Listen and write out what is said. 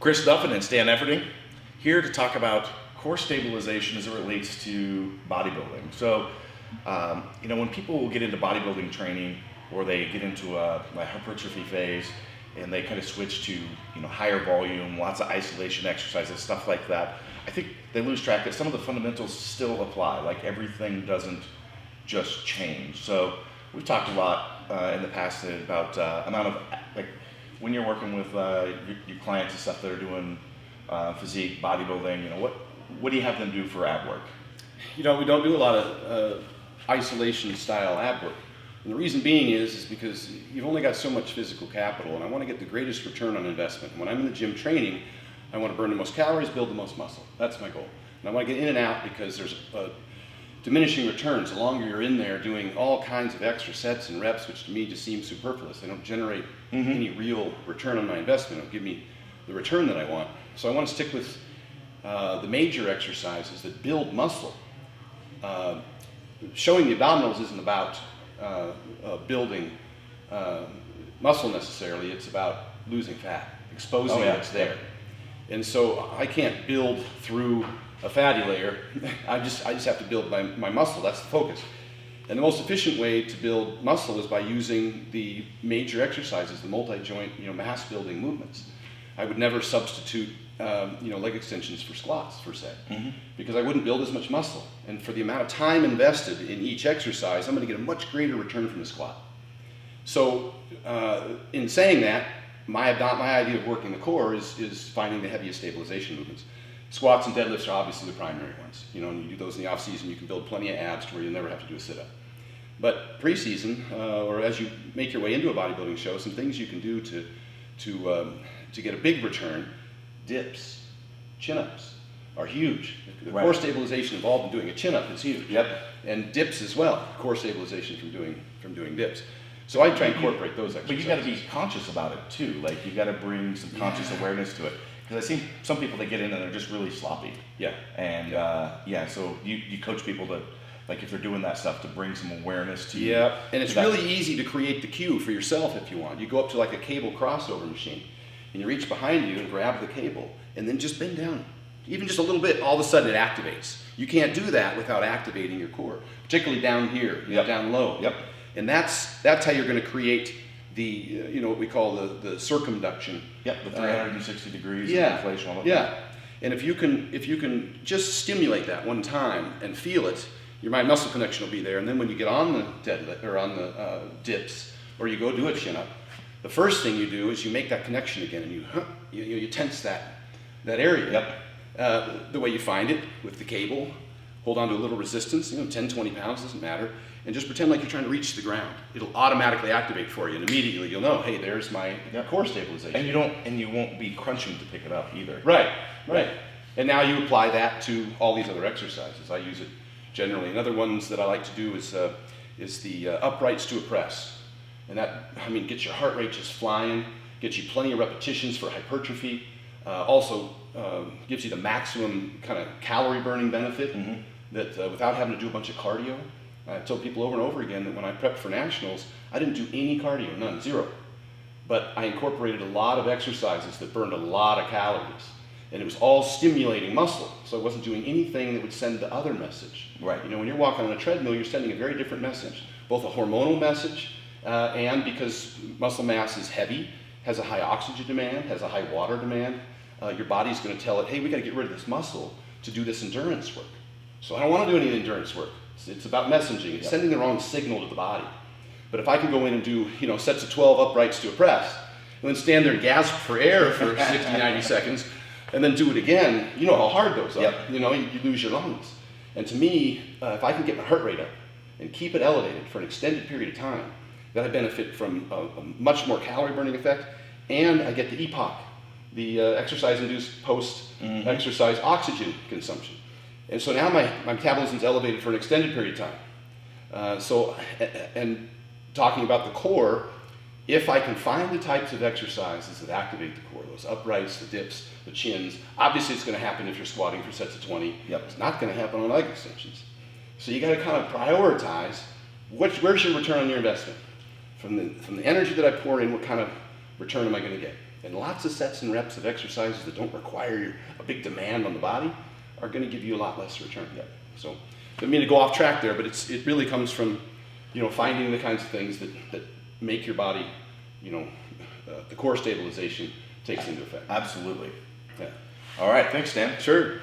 Chris Duffin and Stan Efferding here to talk about core stabilization as it relates to bodybuilding. So, when people get into bodybuilding training or they get into a hypertrophy phase and they kind of switch to higher volume, lots of isolation exercises, stuff like that, I think they lose track that some of the fundamentals still apply. Like everything doesn't just change. So we've talked a lot in the past about amount of when you're working with your clients and stuff that are doing physique, bodybuilding, what do you have them do for ab work? We don't do a lot of isolation style ab work. And the reason being is because you've only got so much physical capital, and I want to get the greatest return on investment. When I'm in the gym training, I want to burn the most calories, build the most muscle. That's my goal. And I want to get in and out because there's diminishing returns. The longer you're in there doing all kinds of extra sets and reps, which to me just seems superfluous. They don't generate any real return on my investment. They don't give me the return that I want. So I want to stick with the major exercises that build muscle. Showing the abdominals isn't about building muscle necessarily. It's about losing fat, exposing what's there. And so I can't build through a fatty layer. I just have to build my muscle. That's the focus. And the most efficient way to build muscle is by using the major exercises, the multi-joint, mass building movements. I would never substitute, leg extensions for squats per se, because I wouldn't build as much muscle. And for the amount of time invested in each exercise, I'm going to get a much greater return from the squat. So, in saying that, my idea of working the core is finding the heaviest stabilization movements. Squats and deadlifts are obviously the primary ones. And you do those in the off season, you can build plenty of abs to where you'll never have to do a sit-up. But pre-season, or as you make your way into a bodybuilding show, some things you can do to get a big return: dips, chin-ups are huge. The core stabilization involved in doing a chin-up is huge. And dips as well. Core stabilization from doing dips. So I try and incorporate those exercises. But you got to be conscious about it too. Like you got to bring some conscious awareness to it. Because I see some people that get in and they're just really sloppy. And so you coach people to, if they're doing that stuff, to bring some awareness to. And it's really easy to create the cue for yourself if you want. You go up to a cable crossover machine and you reach behind you and grab the cable and then just bend down. Even just a little bit, all of a sudden it activates. You can't do that without activating your core, particularly down here, down low. And that's how you're going to create the what we call the circumduction. The 360 degrees of inflation. All And if you can just stimulate that one time and feel it, your mind muscle connection will be there. And then when you get on the deadlift or on the dips, or you go do a chin up, the first thing you do is you make that connection again, and you tense that area. The way you find it with the cable, hold on to a little resistance, 10, 20 pounds, doesn't matter, and just pretend like you're trying to reach the ground. It'll automatically activate for you, and immediately you'll know, hey, there's my core stabilization. And you won't be crunching to pick it up either. Right. And now you apply that to all these other exercises. I use it generally. Another ones that I like to do is the uprights to a press. And that, gets your heart rate just flying, gets you plenty of repetitions for hypertrophy, also gives you the maximum kind of calorie burning benefit that without having to do a bunch of cardio. I told people over and over again that when I prepped for nationals, I didn't do any cardio, none, zero. But I incorporated a lot of exercises that burned a lot of calories. And it was all stimulating muscle, so I wasn't doing anything that would send the other message. Right. When you're walking on a treadmill, you're sending a very different message, both a hormonal message and because muscle mass is heavy, has a high oxygen demand, has a high water demand, your body's going to tell it, hey, we got to get rid of this muscle to do this endurance work. So I don't want to do any endurance work. It's about messaging. It's sending the wrong signal to the body. But if I can go in and do sets of 12 uprights to a press, and then stand there and gasp for air for 60, 90 seconds, and then do it again, you know how hard those are. You lose your lungs. And to me, if I can get my heart rate up and keep it elevated for an extended period of time, then I benefit from a much more calorie burning effect, and I get the EPOC, the exercise-induced post-exercise oxygen consumption. And so now my metabolism is elevated for an extended period of time. And talking about the core, if I can find the types of exercises that activate the core, those uprights, the dips, the chins, obviously it's going to happen if you're squatting for sets of 20. It's not going to happen on leg extensions. So you got to kind of prioritize where's your return on your investment? From the energy that I pour in, what kind of return am I going to get? And lots of sets and reps of exercises that don't require a big demand on the body are going to give you a lot less return. So, I don't mean to go off track there, but it really comes from, finding the kinds of things that make your body, the core stabilization takes into effect. Absolutely. Yeah. All right, thanks, Dan. Sure.